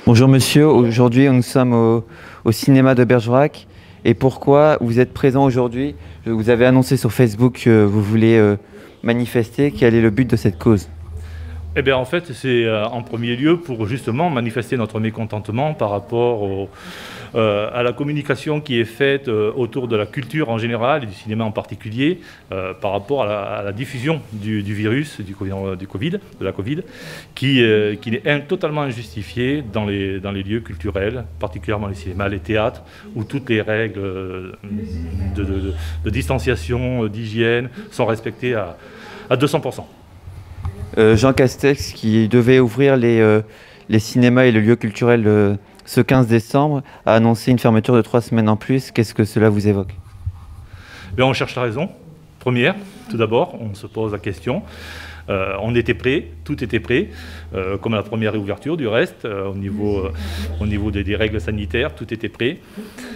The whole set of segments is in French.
Bonjour monsieur, aujourd'hui nous sommes au cinéma de Bergerac. Et pourquoi vous êtes présent aujourd'hui? Vous avez annoncé sur Facebook que vous voulez manifester. Quel est le but de cette cause? Eh bien, en fait, c'est en premier lieu pour justement manifester notre mécontentement par rapport à la communication qui est faite autour de la culture en général et du cinéma en particulier, par rapport à la diffusion du virus, de la Covid, qui est totalement injustifiée dans les lieux culturels, particulièrement les cinémas, les théâtres, où toutes les règles de distanciation, d'hygiène sont respectées à 200%. Jean Castex, qui devait ouvrir les cinémas et le lieu culturel ce 15 décembre, a annoncé une fermeture de 3 semaines en plus. Qu'est-ce que cela vous évoque? Bien, on cherche la raison. Première, tout d'abord, on se pose la question. On était prêt, tout était prêt, comme à la première réouverture du reste, au niveau des règles sanitaires, tout était prêt.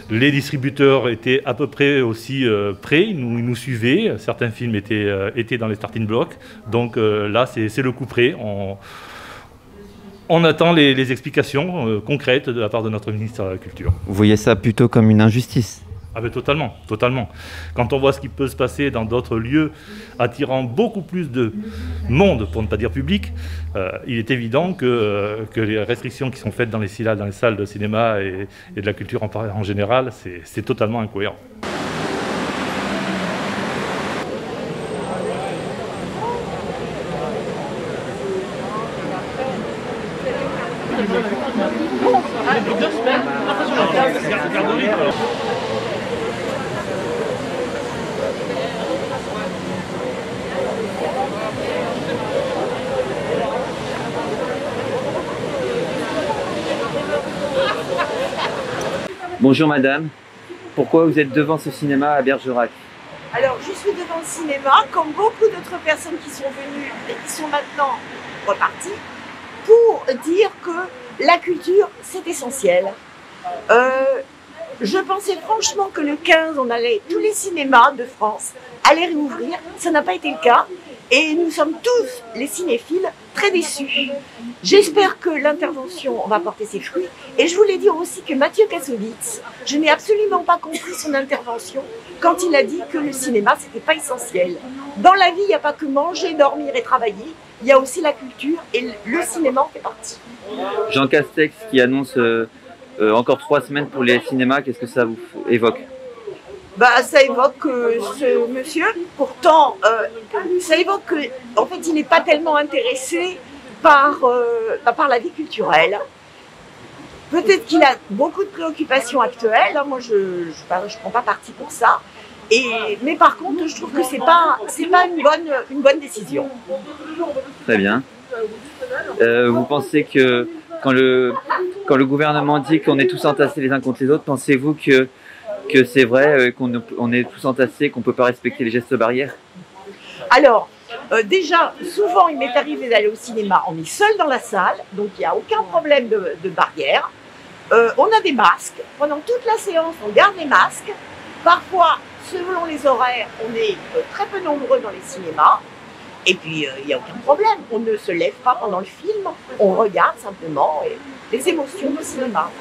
Les distributeurs étaient à peu près aussi prêts, ils nous suivaient, certains films étaient dans les starting blocks, donc là c'est le coup près. On attend les explications concrètes de la part de notre ministre de la Culture. Vous voyez ça plutôt comme une injustice? Ah ben totalement, totalement. Quand on voit ce qui peut se passer dans d'autres lieux attirant beaucoup plus de monde, pour ne pas dire public, il est évident que les restrictions qui sont faites dans les salles de cinéma et de la culture en général, c'est totalement incohérent. Bonjour madame, pourquoi vous êtes devant ce cinéma à Bergerac? Alors je suis devant le cinéma, comme beaucoup d'autres personnes qui sont venues et qui sont maintenant reparties, pour dire que la culture c'est essentiel. Je pensais franchement que le 15, tous les cinémas de France allaient réouvrir, ça n'a pas été le cas. Et nous sommes tous, les cinéphiles, très déçus. J'espère que l'intervention va porter ses fruits. Et je voulais dire aussi que Mathieu Kassovitz, je n'ai absolument pas compris son intervention quand il a dit que le cinéma, c'était pas essentiel. Dans la vie, il n'y a pas que manger, dormir et travailler. Il y a aussi la culture et le cinéma en fait partie. Jean Castex qui annonce encore 3 semaines pour les cinémas, qu'est-ce que ça vous évoque? Bah, ça évoque ce monsieur, pourtant, ça évoque qu'en fait, il n'est pas tellement intéressé par la vie culturelle. Peut-être qu'il a beaucoup de préoccupations actuelles, moi je prends pas parti pour ça, mais par contre, je trouve que c'est pas une bonne décision. Très bien. Vous pensez que quand le gouvernement dit qu'on est tous entassés les uns contre les autres, pensez-vous que c'est vrai qu'on est tous entassés, qu'on ne peut pas respecter les gestes barrières? Alors, déjà, souvent, il m'est arrivé d'aller au cinéma, on est seul dans la salle, donc il n'y a aucun problème de barrière. On a des masques, pendant toute la séance, on garde les masques. Parfois, selon les horaires, on est très peu nombreux dans les cinémas. Et puis, il n'y a aucun problème, on ne se lève pas pendant le film, on regarde simplement les émotions du cinéma.